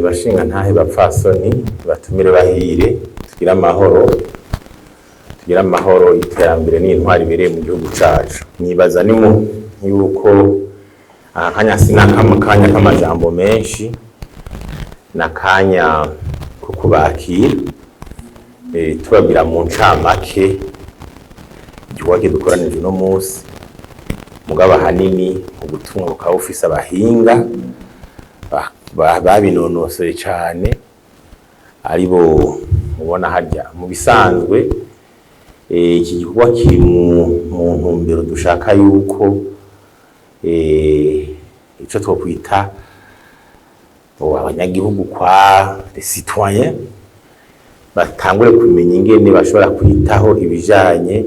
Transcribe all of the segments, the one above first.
bashinga ntahe bapfasoni batumire bahire tugira amahoro iterambere n'intwari ibereye mu gihugu cacu. Nibaza yuko akanya sinakanya k'amajambo menshi nakanya ko kubakira tubabwira mu ncamake igikorwa kidukoranije uno munsi mugabo hanini ubutumwa bukaba bufise abahinga babinonosoye cyane aribo mubona harya mu bisanzwe. Iki gikorwa kiri mu ntumbero dushaka yuko ico twokwita abanyagihugu kwa les citoyens batangure kumenya ingene bashobora kwitaho ibijanye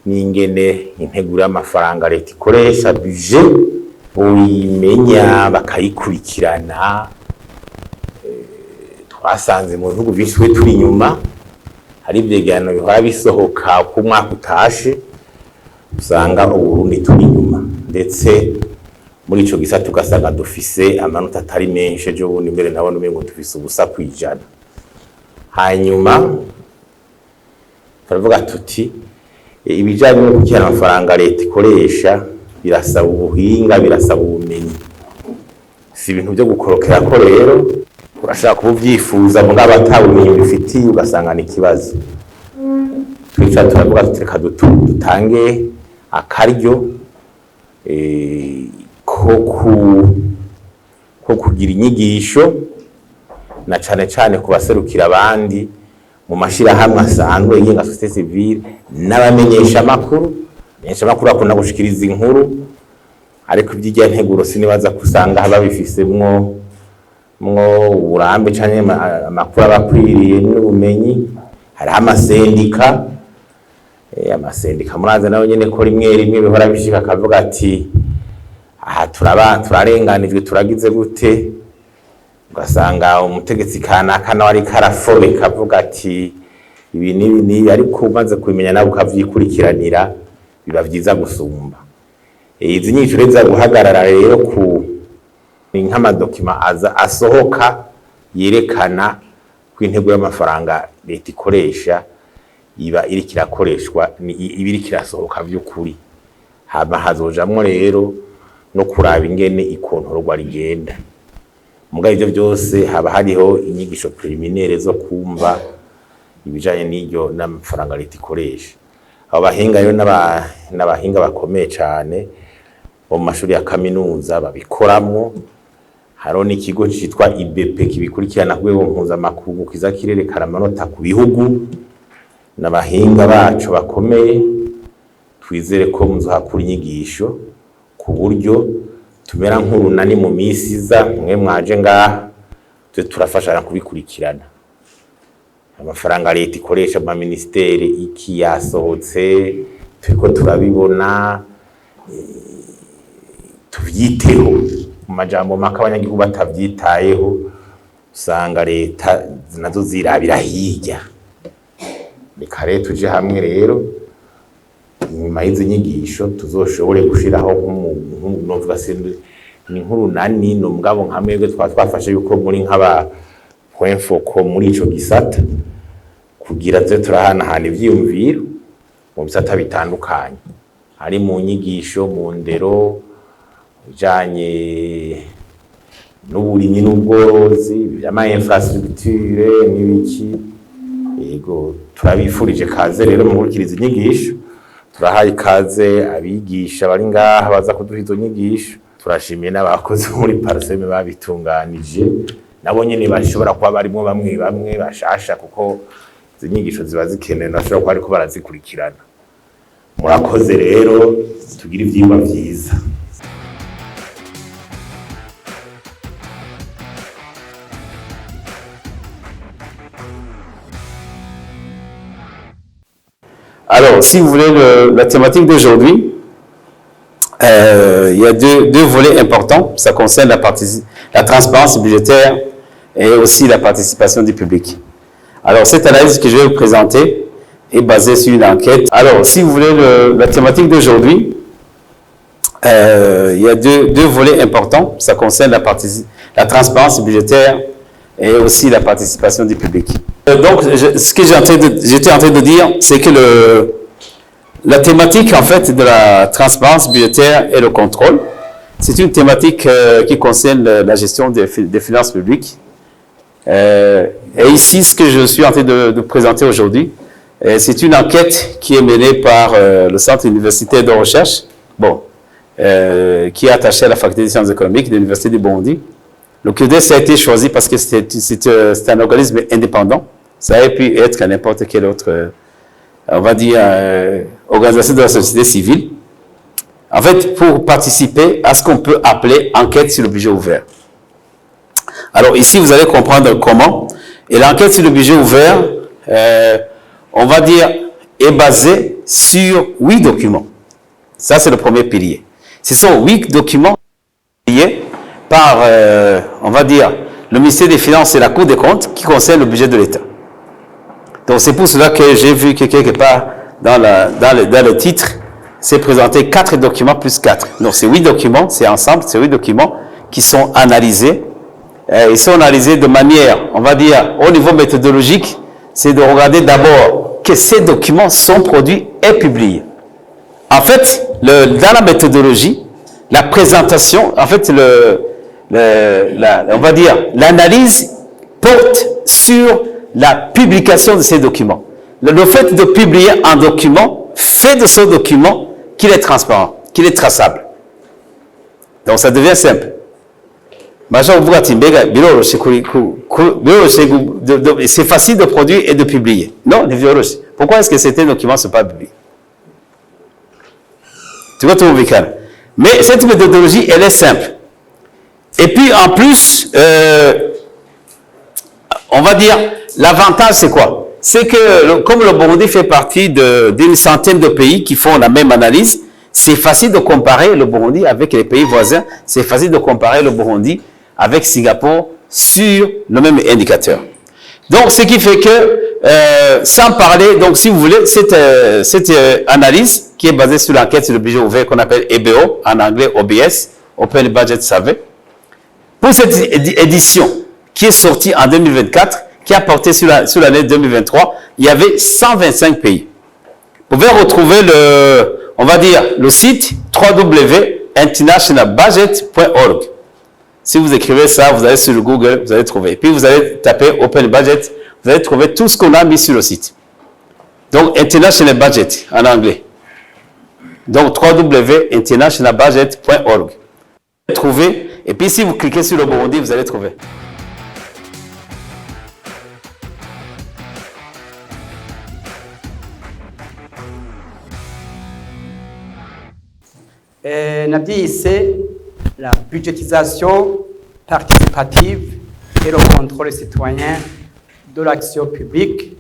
n'ingene integura y'amafaranga leta ikoresha budget uyimenya bakayikurikirana. Twasanze mu bihugu byinshi turi inyuma hari ivyegano bihora bisohoka ku mwaka utashe usanga Uburundi turi inyuma, ndetse muri ico gisata tugasanga dufise amanota atari menshi ejo bundi mbere nabona umengo dufise ubusa kwijana. Hanyuma turavuga tuti ibijanye no gukira amafaranga leta ikoresha birasaba ubuhinga, birasaba ubumenyi, si ibintu byo gukorokera ko rero urashaka kubuvyifuza mugabo atabumenyi bifitiye ugasanga ni kibazo. Twica turavuga tutireka dutange akaryo ko kugira inyigisho na cane kubaserukira abandi mu mashirahamwe asanzwe y'inga société civile n'abamenyesha amakuru akunda gushikiriza inkuru, ariko iby'ijya nteguro sinibaza kusanga babifisemwo uburambe canke amakuru abakwiriye n'ubumenyi. Hariho amasendika muraza nayo nyene ko rimwe bihora bishika akavuga ati aha turarenganijwe turagize gute, ugasanga umutegetsi kanaka nawe ariko arafobeka avuga ati ibi n'ibi, ariko umaze kubimenya nawe ukavyikurikiranira biba vyiza gusumba. Izi nyinshi reza guhagarara rero ku nk'amadokima asohoka yerekana ko intego y'amafaranga leta ikoresha iba iriko irakoreshwa, iba iriko irasohoka vy'ukuri. Hama hazojamwo rero no kuraba ingene ikontorwa rigenda. Mugabo ivyo byose haba hariho inyigisho preliminaire zo kumva ibijanye n'iryo n'amafaranga leta ikoresha. Abo bahinga rero n'abahinga bakomeye cyane mu mashuri ya kaminuza babikoramwo. Hariho n'ikigo citwa IBP kibikurikirana ku rwego mpuzamakungu kiza kirerekana amanota ku bihugu, n'abahinga bacu bakomeye. Twizere ko muzohakura inyigisho ku buryo tumera nk'urunani mu misi iza, mwe mwaje ngaha turafashanya kubikurikirana. Amafaranga leta ikoresha mu ministeri iki yasohotse turiko turabibona, tuvyiteho. Mu majambo maka abanyagihugu batavyitayeho usanga leta nazo zirabira hirya. Reka rero tuje hamwe rero nyuma y'izi nyigisho tuzoshobore gushiraho nk'unovuga ni nk'urunani no mugabo nkamwebwe twafashe yuko muri nk'aba point focal muri ico gisata kugira ze turahanahana ivyiyumviro mu bisata bitandukanye, ari mu nyigisho, mu ndero, bijanye n'uburimyi n'ubworozi, byama infrastructure n'ibiki. Yego turabifurije kaze rero mu gukiriza inyigisho. Turahaye kaze abigisha bari ngaha baza kuduha izo nyigisho. Turashimiye n'abakozi muri Parseme babitunganije, nabo nyene bashobora kuba barimo bamwe bashasha kuko izo nyigisho ziba zikenewe nashobora kuba ariko barazikurikirana. Murakoze rero tugira ivyimba vyiza. Alors, si vous voulez, la thématique d'aujourd'hui, il y a deux volets importants. Ça concerne la transparence budgétaire et aussi la participation du public. Alors, cette analyse que je vais vous présenter est basée sur une enquête. Alors, si vous voulez, la thématique d'aujourd'hui, il y a deux volets importants. Ça concerne la transparence budgétaire et aussi la participation du public. Donc, ce que j'étais en train de dire, c'est que la thématique, en fait, de la transparence budgétaire et le contrôle, c'est une thématique qui concerne la gestion des finances publiques. Et ici, ce que je suis en train de présenter aujourd'hui, c'est une enquête qui est menée par le Centre universitaire de recherche, qui est attaché à la faculté des sciences économiques de l'Université du Burundi. Le QDS a été choisi parce que c'est un organisme indépendant. Ça aurait pu être n'importe quelle autre, on va dire, organisation de la société civile. En fait, pour participer à ce qu'on peut appeler enquête sur le budget ouvert. Alors ici, vous allez comprendre comment. Et l'enquête sur le budget ouvert, on va dire, est basée sur 8 documents. Ça, c'est le premier pilier. Ce sont 8 documents liés par, on va dire, le ministère des Finances et la Cour des comptes qui concernent le budget de l'État. Donc, c'est pour cela que j'ai vu que quelque part, dans le titre, c'est présenté 4 documents plus 4. Donc, c'est 8 documents, c'est ensemble, c'est 8 documents qui sont analysés. Ils sont analysés de manière, on va dire, au niveau méthodologique, c'est de regarder d'abord que ces documents sont produits et publiés. En fait, dans la méthodologie, la présentation, en fait, on va dire, l'analyse porte sur la publication de ces documents. Le fait de publier un document fait de ce document qu'il est transparent, qu'il est traçable. Donc, ça devient simple. C'est facile de produire et de publier. Non, pourquoi est-ce que certains documents ne sont pas publiés? Tu vois tout le week-end. Mais cette méthodologie, elle est simple. Et puis, en plus, on va dire, l'avantage, c'est quoi? C'est que, comme le Burundi fait partie d'une centaine de pays qui font la même analyse, c'est facile de comparer le Burundi avec les pays voisins. C'est facile de comparer le Burundi avec Singapour sur le même indicateur. Donc, ce qui fait que, sans parler, donc si vous voulez, cette analyse qui est basée sur l'enquête sur le budget ouvert qu'on appelle EBO, en anglais OBS, Open Budget Survey, pour cette édition qui est sortie en 2024, qui a porté sur l'année 2023, il y avait 125 pays. Vous pouvez retrouver on va dire, le site www.internationalbudget.org. Si vous écrivez ça, vous allez sur le Google, vous allez trouver. Puis vous allez taper Open Budget, vous allez trouver tout ce qu'on a mis sur le site. Donc, International Budget, en anglais. Donc, www.internationalbudget.org. Trouver, et puis si vous cliquez sur le Burundi, vous allez trouver. C'est la budgétisation participative et le contrôle citoyen de l'action publique,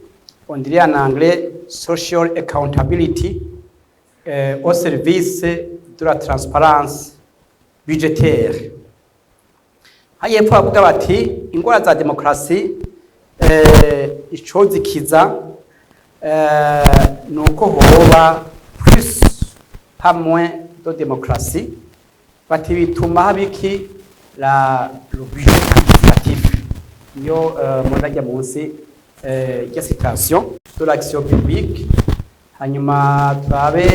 on dirait en anglais social accountability, au service de la transparence budgétaire. Hanyepfo bavuga bati ingwara za demokrasi ico zikiza nuko hoba plus pas moins de démocratie, bati bituma habiki le budget participatif. Yo monajya munsi ya citation de l'action publique, hanyuma turabe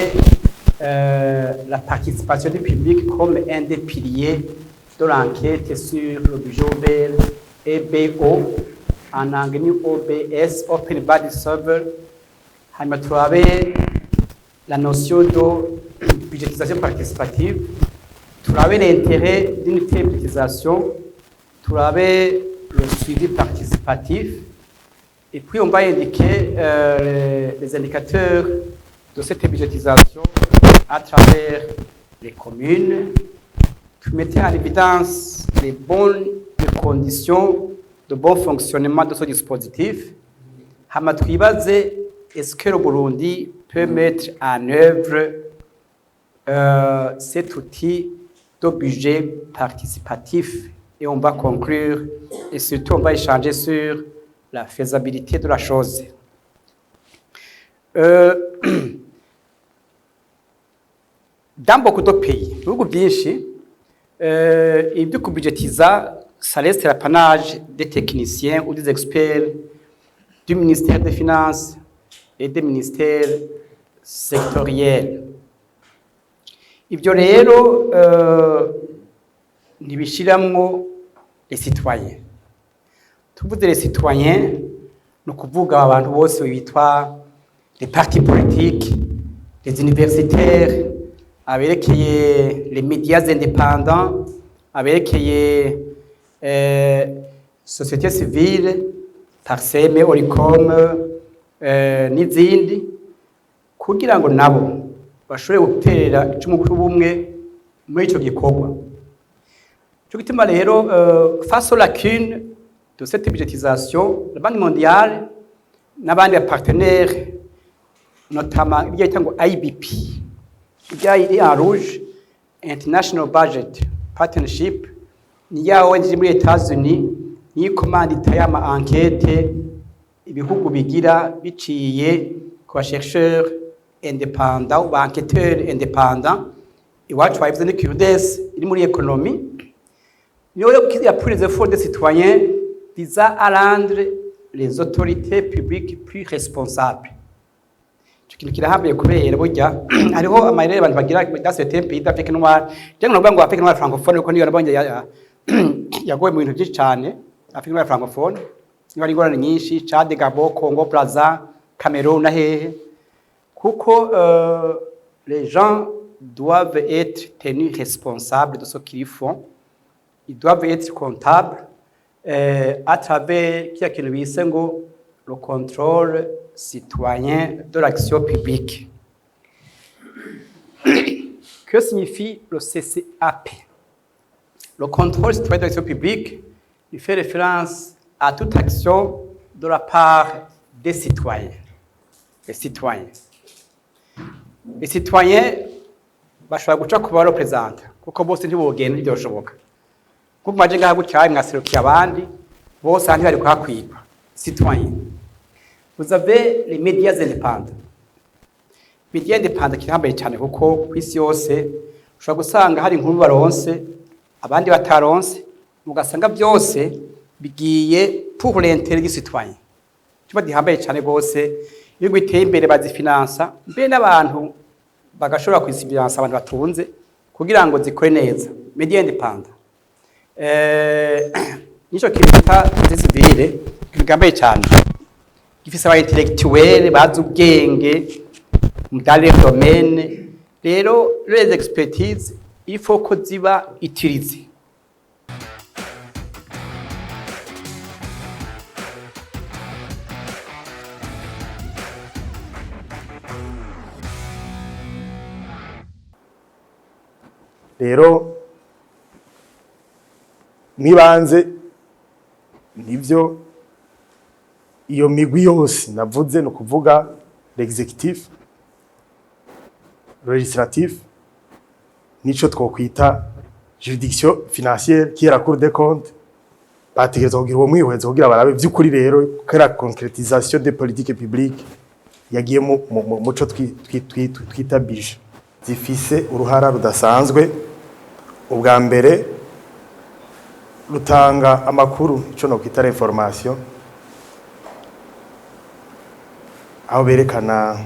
la participation du public comme un des piliers de l'enquête sur le budget ouvert EBO, en anglais OBS, Open Budget Survey. Hanyuma turabe la notion de budgétisation participative, turabe l'intérêt d'une telle budgétisation, turabe le suivi participatif, et puis on va indiquer les indicateurs de cette budgétisation à travers les communes, pour mettre en évidence les bonnes conditions de bon fonctionnement de ce dispositif. Hama twibaze, est-ce que le Burundi peut mettre en œuvre cet outil de budget participatif? Et on va conclure, et surtout on va échanger sur la faisabilité de la chose. Dans beaucoup de pays, ibihugu byinshi ibyo kubudgetiza ça reste l'apanage des techniciens ou des experts du ministère des Finances et des ministères sectoriels. Ibyo rero ntibishiramwo les citoyens. Tuvuze les citoyens, no kuvuga abantu bose bitwa les partis politiques, les universitaires, aberekeye les médias indépendants, aberekeye société civile, Parseme, Oricom, n'izindi, kugira ngo nabo bashobore guterera icumu kuri bumwe muri ico gikorwa. Cyo gituma rero face aux lacunes de cette budgétisation, la Banque mondiale n'abandi partenaires, notamment il y a tango IBP, il y a en rouge International Budget Partnership, il y a ONG muri États-Unis, ni commande itayama enquête ibihugu bigira biciye kwa chercheurs indépendants ou enquêteurs indépendants iwacu bavuze ni CURDES iri muri économie niyo qui appuie les efforts des citoyens visant à rendre les autorités publiques plus responsables. Ikintu kirahambiye kubera burya hariho amayirere abantu bagira dans certains pays d'Afrique noire je ngombwa ngo Afrique noire francophone ko niyo nabonye yagoye mu bintu byinshi cyane Afrique noire francophone niba ari ingorane nyinshi Chad, Gabon, Congo, Brazza, Cameroun na hehe kuko les gens doivent être tenus responsables de ce qu'ils font. Ils doivent être comptables à travers le contrôle citoyen de l'action publique. Que signifie le CCAP? Le contrôle citoyen de l'action publique, il fait référence à toute action de la part des citoyens. Les citoyens. Les citoyens bashobora guca kuba representa kuko bose ntibogenda ibyo bishoboka kuko maje ngaha gutyaye mwaserukiye abandi bose handi bari kwakwigwa citoyen. Vous avez les médias indépendants. Médias indépendants kirambaye cyane kuko kwisi yose ushobora gusanga hari inkuru baronse abandi bataronse mugasanga byose bigiye pour l'intérêt du citoyen. Kiba dihambaye cyane gose iyo gwiteye imbere bazifinansa mbe n'abantu bagashobora kwisibiransa abantu batunze kugira ngo zikore neza. Media independent nico kirita civile kigambaye cyane gifise aba intellectuel bazi ubwenge mu domaine rero les expertise il faut ko ziba utilisées. Rero nibanze nivyo iyo migwi yose navuze no kuvuga l'exécutif, le législatif, nico twokwita juridiction financière qui est la Cour des comptes, bategerezwa kugira uwo mwihwezo kugira barabe vy'ukuri rero ko la concrétisation des politiques publiques yagiye muco twita budget zifise uruhara rudasanzwe. Ubwa mbere rutanga amakuru ico no kwita information aho berekana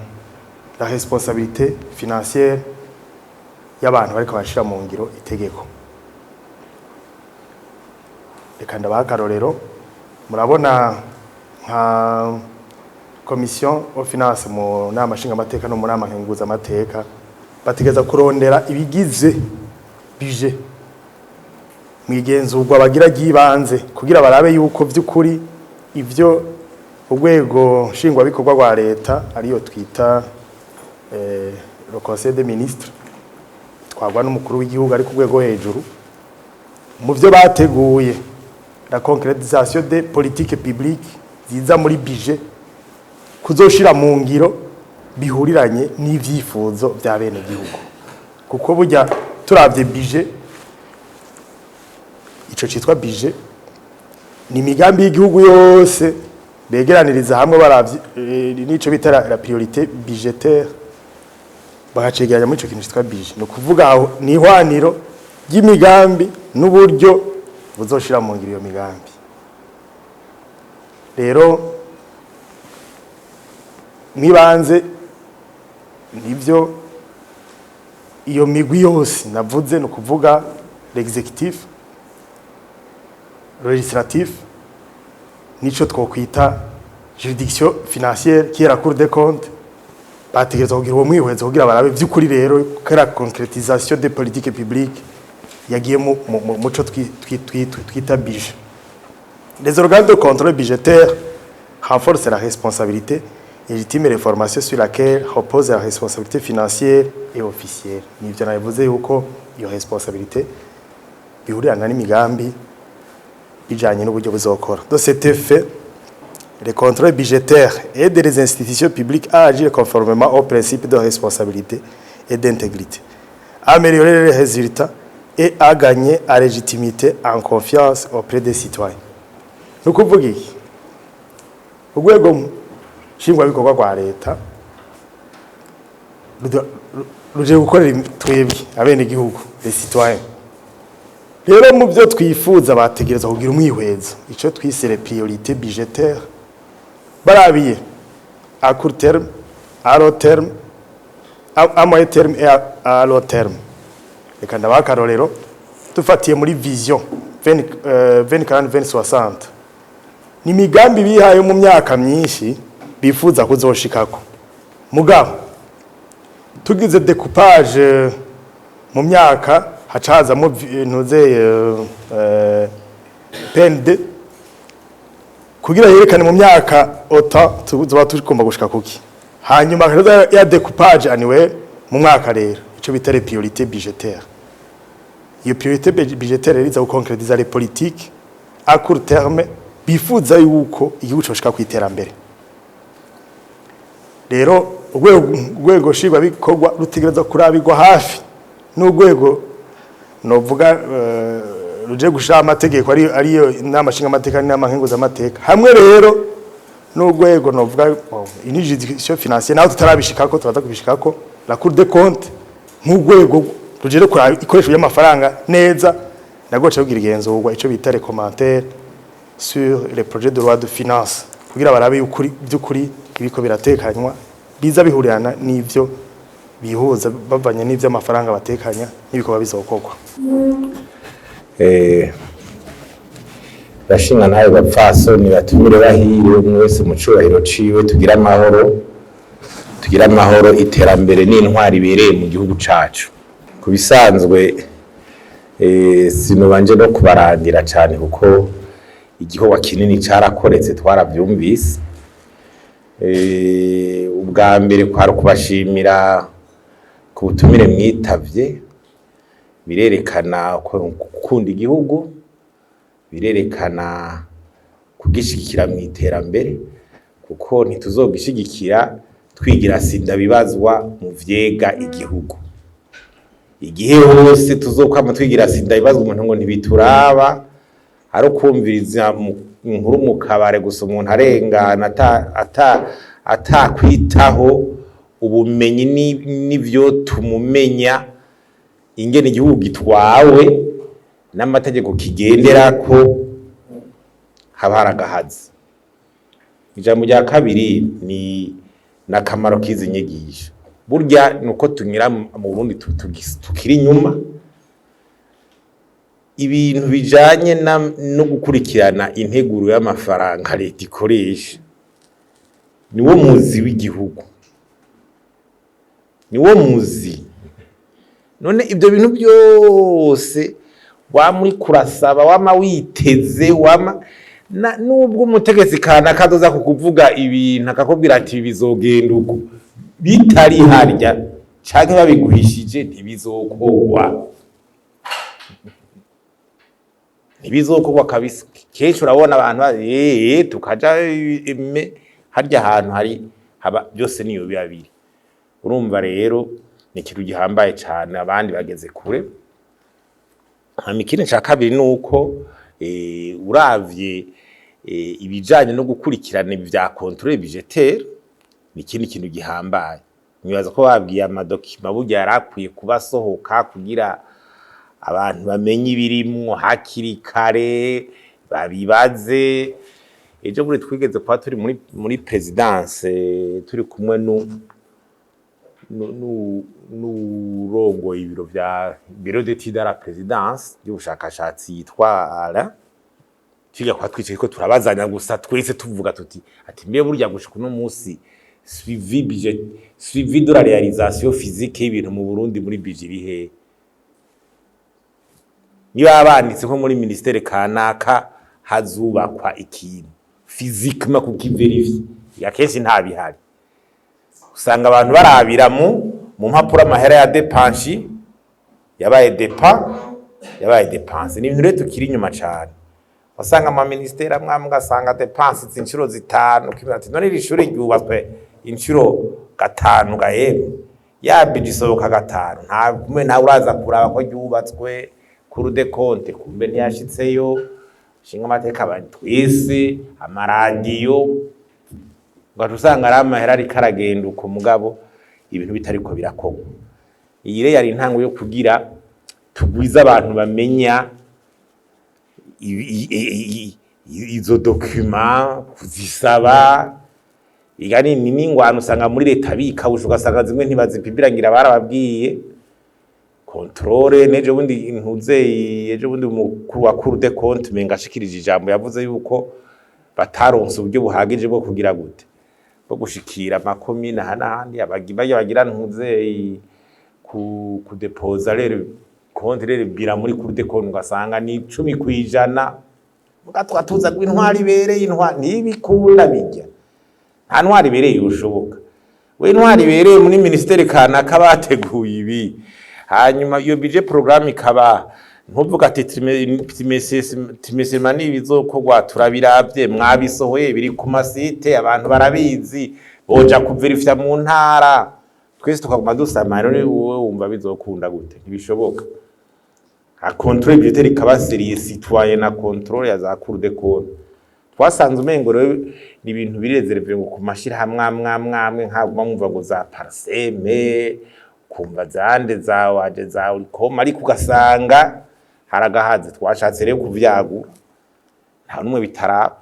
la responsabilité financière y'abantu bariko bashira mu ngiro itegeko. Reka ndabaha akarorero murabona nka commission of finance mu nama nshinga amateka no mu nama nkenguza amateka bategeza kurondera ibigize budget mwigenzurwa bagira gibanze kugira barabe yuko vy'ukuri ivyo urwego nshingwa bikorwa rwa leta ariyo twita le conseil des ministres twagwa n'umukuru w'igihugu ari ku rwego hejuru mu byo bateguye la concrétisation des politiques publiques ziza muri budget kuzoshira mu ngiro bihuriranye n'ivyifuzo bya bene gihugu kuko burya turavye budget ico citwa budget ni imigambi y'igihugu yose begeraniriza hamwe baravye nico bita la priorité budgétaire bagacegeranya muri ico kintu citwa budget no kuvuga aho ni ihwaniro y'imigambi n'uburyo buzoshira mu ngiro iyo migambi. Rero mwibanze nivyo iyo migwi yose navuze no kuvuga l'exécutif, le législatif, nico twokwita juridiction financière qui est la Cour des comptes, bategerezwa kugira uwo mwihwezo kugira barabe vy'ukuri rero ko la concrétisation des politiques publiques yagiye muco twita budget. Les organes de contrôle budgétaire renforcent la responsabilité légitime et les formations sur laquelle repose la responsabilité financière et officielle. Nivyo nabivuze yuko iyo responsabilité bihurirana n'imigambi bijanye n'uburyo buzokora. De cet effet, les contrôles budgétaires aident les institutions publiques à agir conformément aux principes de responsabilité et d'intégrité, à améliorer les résultats et à gagner en légitimité en confiance auprès des citoyens. Nous kuvuga iki? Urwego nshingwabikorwa rwa leta ruje gukorera twebwe abenegihugu, les citoyens. Rero mu byo twifuza bategereza kugira umwihwezo ico twise les priorités budgétaires barabiye à court terme, à long terme, à moyen terme et à long terme. Reka ndabakarorero dufatiye muri vision 2040-2060 ni migambi bihaye mu myaka myinshi bifuza kuzoshikako. Mugabo tugize découpage mu myaka hacazamo ntuze PND kugira yerekane mu myaka ota tuzoba tugomba gushika kuki, hanyuma ya découpage annuel mu mwaka rero ico bita les priorités budgétaires. Iyo priorité budgétaire iriza guconcrétiser les politiques à court terme bifuza yuko igihugu coshika kwiterambere. Rero urwego shingwa bikorwa rutegereza kurabirwa hafi n'urwego novuga ruje gushaka amategeko ariyo n'amashinga amateka n'amankenguza amateka hamwe rero n'urwego novuga une juridiction financière naho tutarabishikako turaza kubishikako la Cour des comptes nk'urwego ruje kuraba ikoresho y'amafaranga neza nagoce kugira igenzurwa ico bita les commentaires sur les projets de loi de finances kugira barabe y'ukuri by'ukuri ibiko biratekanywa biza bihurirana n'ivyo bihuza bavanye n'ivyo amafaranga batekanya n'ibiko babizokorwa. Bashinga nayo bapfasoni batumire bahiriwe mwese mu cubahiro ciwe tugira amahoro iterambere n'intwari ibereye mu gihugu cacu. Kubisanzwe sinubanje no kubarandira cyane kuko igikorwa kinini carakoretse twaravyumvise. Ubwa mbere kwari kubashimira ku butumire mwitavye, birerekana gukunda igihugu, birerekana kugishigikira mu iterambere kuko ntituzogishigikira twigira sinda bibazwa mu vyega igihugu. Igihe hose tuzokwama twigira sinda bibazwa umuntu ngo ntibituraba ari kumviriza inkuru mu kabare gusa umuntu arengana atakwitaho ubumenyi n'ivyo tumumenya ingene igihugu gitwawe n'amategeko kigendera ko haba haragahaze. Ijambo rya kabiri ni nakamaro kizi nyigisho. Burya nuko tunyira mu Burundi tukiri inyuma ibintu bijanye no gukurikirana integuro y'amafaranga leta ikoresha. Niwo muzi w'igihugu, niwo muzi. None ibyo bintu byose wamuri kurasaba wama witeze nubwo umutegetsi kana kazoza kukuvuga ibintu akakubwira ati bizogenda uko bitari harya canke babiguhishije ntibizokorwa kabisa. Kenshi urabona abantu tukaja harya ahantu hari haba byose niyo bibiri. Urumva rero ni ikintu gihambaye cyane abandi bageze kure. Ikindi cya kabiri nuko uravye ibijanye no gukurikirana ibya contrôle budgétaire ni ikindi kintu gihambaye. Nibaza ko babwiye amadokima burya yarakwiye kubasohoka kugira abantu bamenye ibirimwo hakiri kare babibaze. Ejo buri twigeze kwa turi muri presidence turi kumwe n'urongo ibiro vya bureau d'études de la présidence y'ubushakashatsi yitwa Ala, twiga kwa twicaye ko turabazanya gusa twese tuvuga tuti ati mbe burya gushika no munsi suivi de la réalisation physique y'ibintu mu Burundi muri budget bihe niba abanditse ko muri ministère kanaka hazubakwa ikintu physiquement kukiverify yakesi nta bihari, usanga abantu barabira mu mpapuro amahera ya dépense yabaye dépense ni ibintu rero tukiri inyuma cyane. Wasanga ama ministère amwe ugasanga dépense zinshuro zitanu kimwe ati none rishuri ryubatswe inshuro gatanu gahera ya budget sohoka gatanu nta kumwe nta uraza kuraba ko ryubatswe kuri de compte kumbe ntiyashitseyo shinga amateka abantu twese amaradiyo ngo usanga ari amahera ari karagenda uko mugabo ibintu bitariko birakorwa. Iyi rero yari intango yo kugira tugwiza abantu bamenya izo document kuzisaba igani n'ingwano usanga muri leta bika ugasanga zimwe ntibazipibirangira barababwiye controle nejo bundi intuze ejo bundi umukuru wa Cour des comptes menga ashikirije ijambo yavuze yuko bataronse uburyo buhagije bwo kugira gute bwo gushikira makomine hanahandi bagira ntuze ku deposer rero compte rero bira muri Cour des comptes ugasanga ni 10% mugatwatuza gw'intwari ibereye intwari nibikunda bijya nta ntwari ibereye ushoboka we intwari ibereye muri ministère kanaka bateguye ibi hanyuma iyo budget programme ikaba ntuvuga ati timesema nibizokogwa turabiravye mwabisohoye biri ku masite abantu barabizi boja kuverifya mu ntara twese tukaguma dusama rero wowe wumva bizokunda gute ntibishoboka. A contrôle budgetaire ikaba serieux citoyen na contrôle ya za Cour des comptes twasanze umengo rero ni ibintu birezerewe ngo kumashira hamwe nkaguma mwumva ngo za parseme kumva zande zawaje za urikoma ariko ugasanga haragahaze twashatse rero kuvyagura nta numwe bitaraba.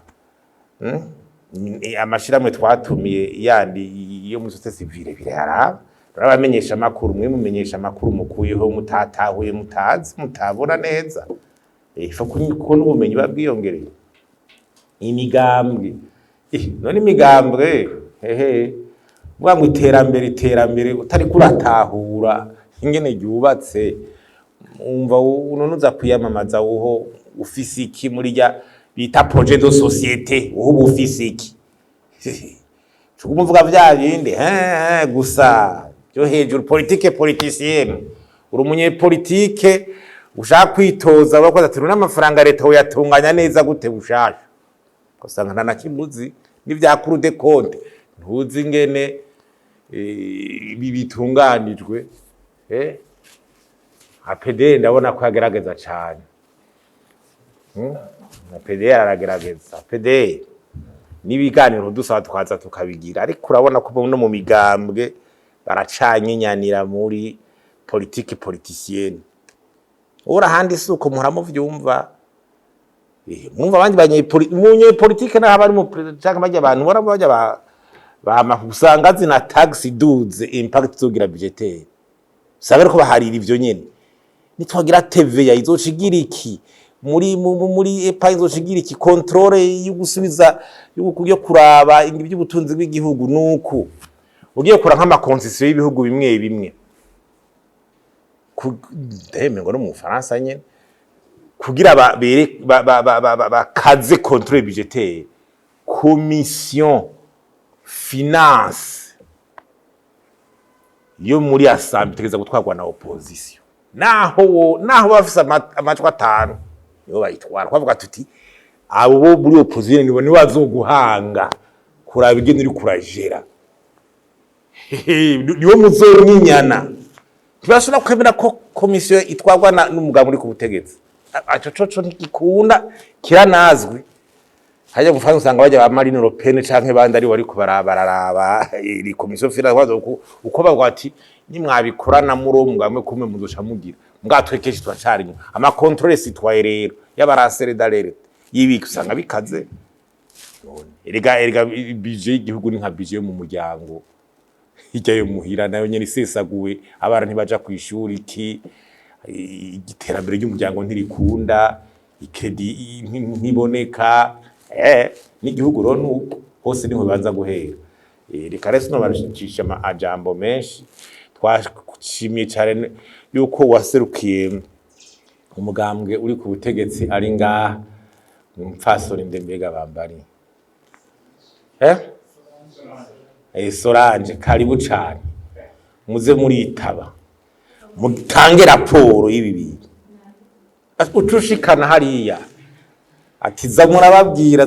Amashiramwe twatumiye yandi yo muri société civile biraraba barabamenyesha makuru mwe mumenyesha makuru mukuyeho mutatahuye mutazi mutabona neza ifa ko n'ubumenyi babwiyongereye imigambwe none imigambwe bwa mu iterambere utari kuratahura ingene ryubatse umva unonuza kwiyamamaza uho ufise iki muri ya bita projet de société uho ufise iki cyumuvuga vya bindi gusa byo hejuru politique politicienne uri umunye politique ushaka kwitoza bakoze ati n'amafaranga leta uyatunganya neza gute bushasha usanga nta nakimuzi n'ivya Cour des comptes ntuzi ngene ibi bitunganijwe APD ndabona ko yagerageza cyane APD aragerageza APD nibiganiro dusaba twaza tukabigira ariko urabona ko no mu migambwe baracanye nyanira muri politique politicienne ora handi suko muramo vyumva mwumva abandi munye politique na habari mu cyangwa bajya abantu bora bajya bamakusanga zina tax duze impact zogira budgetaire sabe ko baharira ivyo nyene nitwagira TVA izoshigira iki muri epa izoshigira iki controle y'ugusubiza yo kuraba ingi by'ubutunzi bw'igihugu nuko ugiye kura nk'ama concession y'ibihugu bimwe ndeme ngo no mu Faransa nyene kugira bakaze controle budgetaire commission finance yo muri assemblée tegeza gutwarwa na opposition naho bafise amajwi 5 yo bayitwara kwavuga tuti abo muri opposition nibo ni bazoguhanga kuraba igene uri kurajera niwo muzonyinyana tubashobora kwemera ko commission itwarwa n'umugabo uri ku butegetsi aco ntikikunda kiranazwi hajya gufana usanga bajya ba Marine Le Pen canke bandi ari wari kubaraba iri commission finance uko bagwa ati nimwabikorana muri umugambwe kumwe muzoca mugira mbwatwe kenshi turacarimo ama contrôle citoyen rero y'abarasere d'alerte yibika usanga bikaze erega budget y'igihugu ni nka budget yo mu muryango hirya yo muhira nayo nyene isesaguwe abana ntibaja ku ishuri iki igiterambere ry'umuryango ntirikunda ikredi ntiboneka n'igihugu rero nuko hose niho banza guhera reka rero no barushicisha amajambo menshi twashimiye cyane yuko waserukiye umugambwe uri ku butegetsi ari ngaha mfasore ndembega bambari Solange karibu cyane muze muritaba mutange raporo y'ibi bintu utushikana hariya ati za murababwira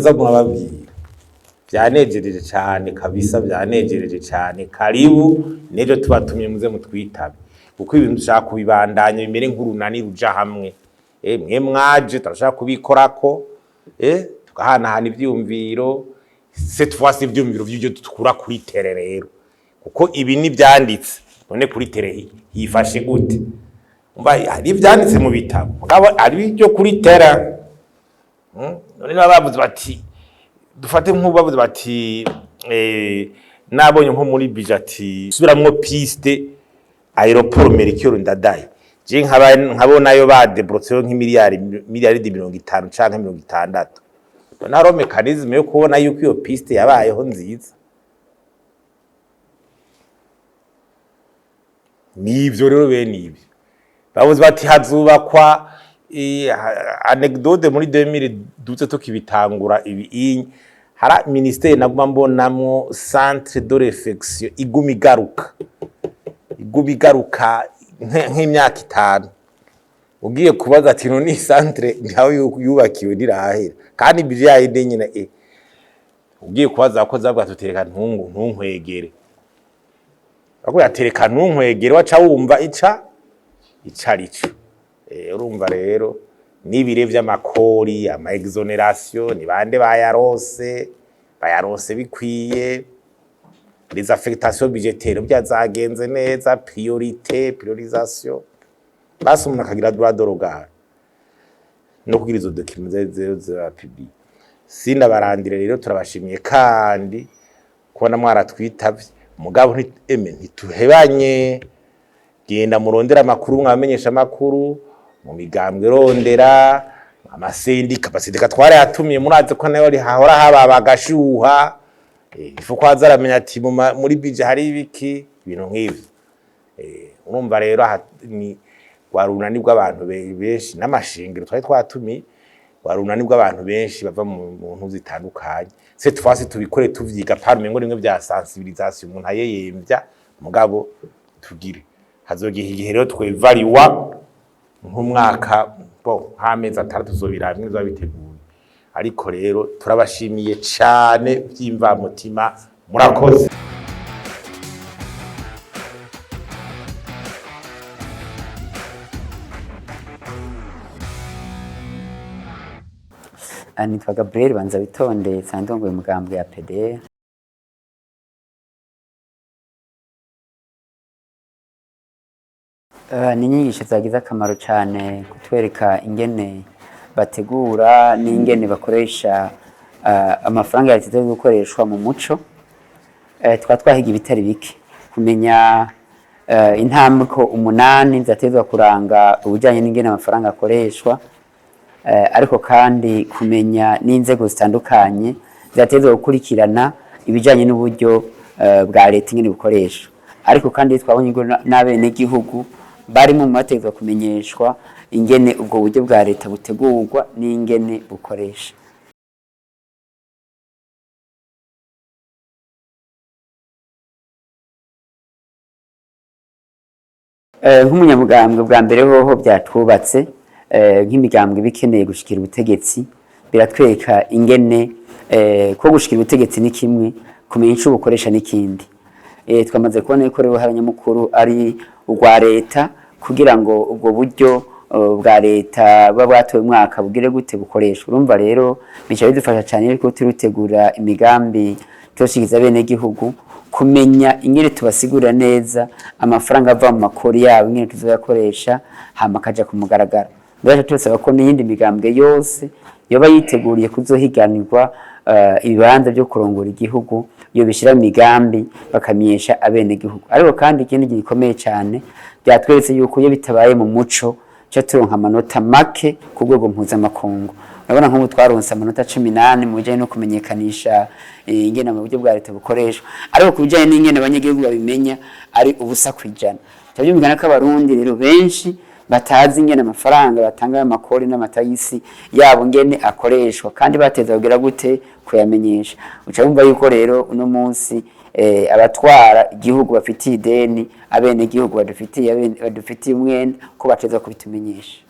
byanejereje cyane kabisa byanejereje cyane karibu nejo tubatumye muze mutwitabe kuko ibintu dushaka kubibandanya bimere nk'urunani ruja hamwe mwe mwaje turashaka kubikorako tugahanahana ivyumviro cette fois c'est ivyumviro vy'ibyo tukura kuri tere rero kuko ibi ni byanditse none kuri tere yifashe gute umva ari byanditse mu bitabo mugabo ari byo kuri tere none bavuze bati dufate nk'ubavuze bati nabonye nko muri bijati subiramwo piste aéroport Melchior Ndadaye je nkabonayo badebrotseyo nk'imiliyari 50 canke 60 naro mechanisme yo kubona yuko iyo piste yabayeho nziza nivyo rero bene ibi bavuze bati hazubakwa anecdote muri 2012 tukibitangura ibi hara ministère naguma mbonamwo centre de réflexion igumigaruka nk'imyaka 5 ugiye kubaza ati no ni centre ntawe yubakiwe ndirahera kandi bije yayinde nyine ugiye kubaza ko zabwa tutereka ntunkwegere ako yatereka ntunkwegere waca wumva icarico urumva rero nibire vy'amakori ama exoneration ni bande bayarose bikwiye les affectations budgétaires byazagenze neza priorisation basi umuntu akagira droit de regard no kugira izo documents za public sinda barandire rero turabashimiye kandi kubona mwaratwitavye mugabo ntituhebanye genda murondera amakuru mwamenyesha amakuru mu migambwe rondera amasendika tware yatumiye muraze ko nayo hahora haba bagashuha ifu kwaza aramenya ati muri bije hari ibiki ibintu nk'ivyo urumva rero ni warunani bw'abantu benshi n'amashingiro twatumiye warunani bw'abantu benshi bava mu ntu zitandukanye cette fois tubikore tuvyiga parme ngo rimwe bya sensibilisation umuntu ayeyemvya mugabo tugire hazogihe igihe rero twevaliwa nk'umwaka hameza 3 tuzobiramwe zabiteguye ariko rero turabashimiye cyane byimva mutima murakoze nitwa Gabriel banza bitonde sandongo umugambwe ya PDR ni inyigisho zagize akamaro cyane kutwereka ingene bategura n'ingene bakoresha amafaranga yateguwe gukoreshwa mu muco twahiga ibitari bike kumenya intambwe 8 zatezwa kuranga ubujyanye n'ingene amafaranga akoreshwa ariko kandi kumenya n'inzego zitandukanye zatezwe gukurikirana ibijyanye n'uburyo bwa leta ingene bukoresha ariko kandi twabonye ngo n'abene gihugu bari mu mategeko kumenyeshwa ingene ubwo buryo bwa leta butegurwa n'ingene bukoresha nk'umunyamugambwe bwa mbere hoho byatwubatse nk'imigambwe bikeneye gushikira ubutegetsi biratwereka ingene ko gushikira ubutegetsi ni kimwe kumenya ico bukoresha n'ikindi twamaze kubona ko rero haranyamukuru ari urwa leta kugira ngo ubwo buryo bwa leta bwatowe mwaka bugire gute bukoresha urumva rero bica bidufasha cyane ariko turutegura imigambi toshikiza bene gihugu kumenya ingene tubasigurira neza amafaranga ava mu makori yabo ingene tuzoyakoresha hama akaja ku mugaragaro. Ndaje tubasaba ko n'iyindi migambwe yose yoba yiteguriye kuzohiganirwa ibibanza byo kurongora igihugu iyo bishira mu migambi bakamenyesha abene gihugu. Ariko kandi ikindi gikomeye cyane byatweretse yuko iyo bitabaye mu muco cyo turonka amanota make ku rwego mpuzamakungu. Urabona nk'ubu twaronse amanota 18 mu bijyanye no kumenyekanisha ingene mu buryo bwa leta bukoreshwa, ariko ku bijyanye n'ingene abanyagihugu babimenya ari ubusa kwijana. Cyabyo ko abarundi rero benshi batazi ingene amafaranga batanga y'amakori n'amatagisi yabo ngene akoreshwa kandi bateza kugira gute kuyamenyesha. Uca bumva yuko rero uno munsi abatwara igihugu bafitiye ideni abene igihugu badufitiye umwenda ko bateza kubitumenyesha.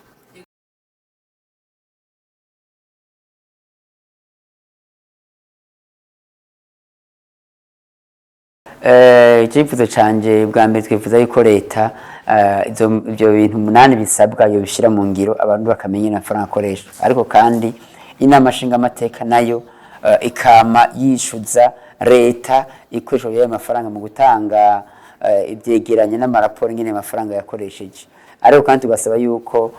Icyifuzo canje bwa mbere twifuza yuko leta ibyo bintu 8 bisabwa yo bishira mu ngiro abantu bakamenya amafaranga akoreshwa, ariko kandi inama nshinga amateka nayo ikama yishuza leta ikoresha y'ayo mafaranga mu gutanga ibyegeranye n'amaraporo ngene amafaranga yakoresheje. Ariko kandi tugasaba yuko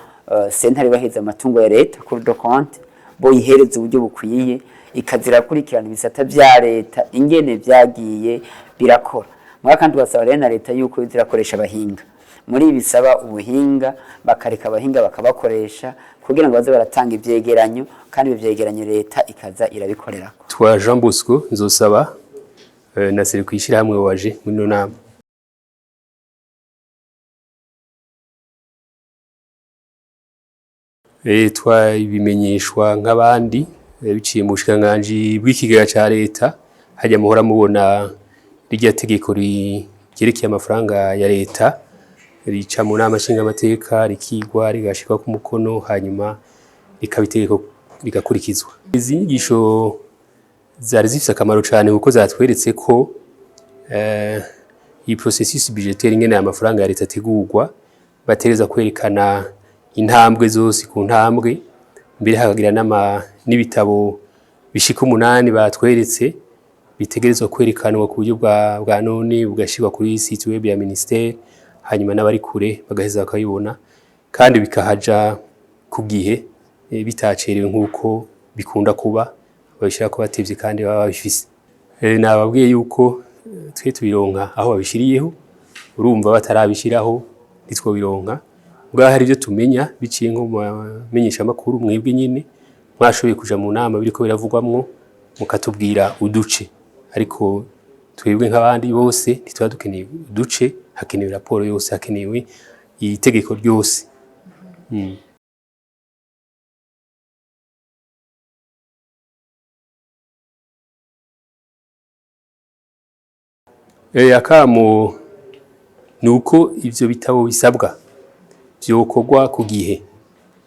sentare baheza amatungo ya leta kuri do compte bo yihereza uburyo bukwiye ikazira kurikirana ibisata bya leta ingene byagiye birakora. Mwaka kandi basaba rero na leta yuko izirakoresha abahinga muri bisaba ubuhinga bakareka abahinga bakabakoresha kugira ngo baze baratanga ivyegeranyo kandi ivyegeranyo leta ikaza irabikorera. Twa Jean Bosco nzosaba na seri kwishira hamwe waje muri no nama. Twa ibimenyeshwa nk'abandi biciye mu bushikanganje bw'ikigega ca leta hajya muhora mubona rijya tegeko ryerekeye amafaranga ya leta rica mu nama nshinga amateka rikigwa rigashikwa ku mukono hanyuma rikabitegeko rigakurikizwa. Izi nyigisho zari zifise akamaro cyane kuko zatweretse ko iyi processus budgetaire ingene amafaranga ya leta ategurwa batereza kwerekana intambwe zose ku ntambwe mbere hakagira n'ibitabo bishika 8 batweretse bitegerezwa kwerekanwa ku buryo bwa none bugashirwa kuri site web ya ministère hanyuma n'abari kure bagaheza bakayibona kandi bikahaja ku gihe bitacerewe nkuko bikunda kuba babishira ko batevye kandi baba bifise. Nababwiye yuko twe tubironka aho babishiriyeho urumva batarabishiraho nitwo bironka bwa hari byo tumenya biciye nko menyesha makuru mwebwe nyine mwashoboye kuja mu nama biriko biravugwamwo mukatubwira uduce, ariko twebwe nk'abandi bose ntitwa dukeneye uduce hakenewe raporo yose hakenewe itegeko ryose. Akamo nuko ivyo bitabo bisabwa byokorwa ku gihe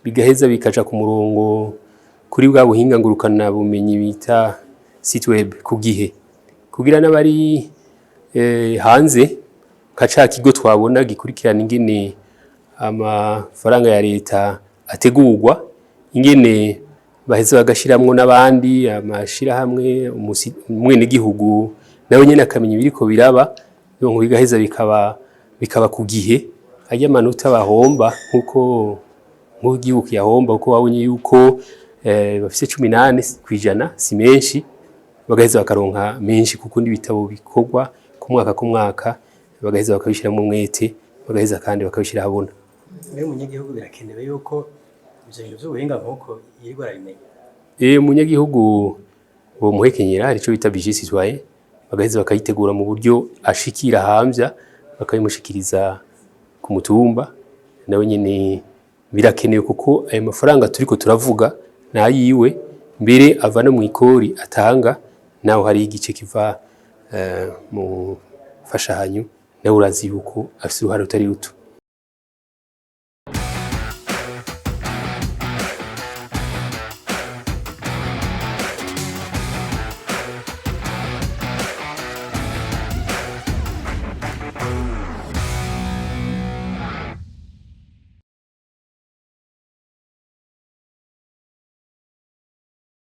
bigaheza bikaja ku murongo kuri bwa buhinga ngurukana bumenyi bita site web ku gihe kugira n'abari hanze kaca kigo twabona gikurikirana ingene amafaranga ya leta ategurwa ingene baheza bagashiramwo n'abandi amashira hamwe umwene gihugu nawe nyene akamenya biriko biraba ngo bigaheza bikaba ku gihe ajya manota bahomba nkuko nk'igihugu yahomba uko babonye yuko bafise 18% si menshi bagaheza bakaronka menshi kuko n'ibitabo bikorwa ku mwaka bagaheza bakabishira mu mwete bagaheza kandi bakabishira habona. Mbe munyagihugu birakenewe yuko ivyo bintu by'ubuhinga nkuko yirwa arabimenya. Munyagihugu bo muhekenyera arico bita budget citoyen bagaheza bakayitegura mu buryo ashikira hamvya bakayimushikiriza ku mutumba nawe nyene birakenewe kuko ayo mafaranga turiko turavuga nayiwe mbere avana mu ikori atanga naho hari igice kiva mu fashanyo nawe urazi yuko afise uruhare utari ruto.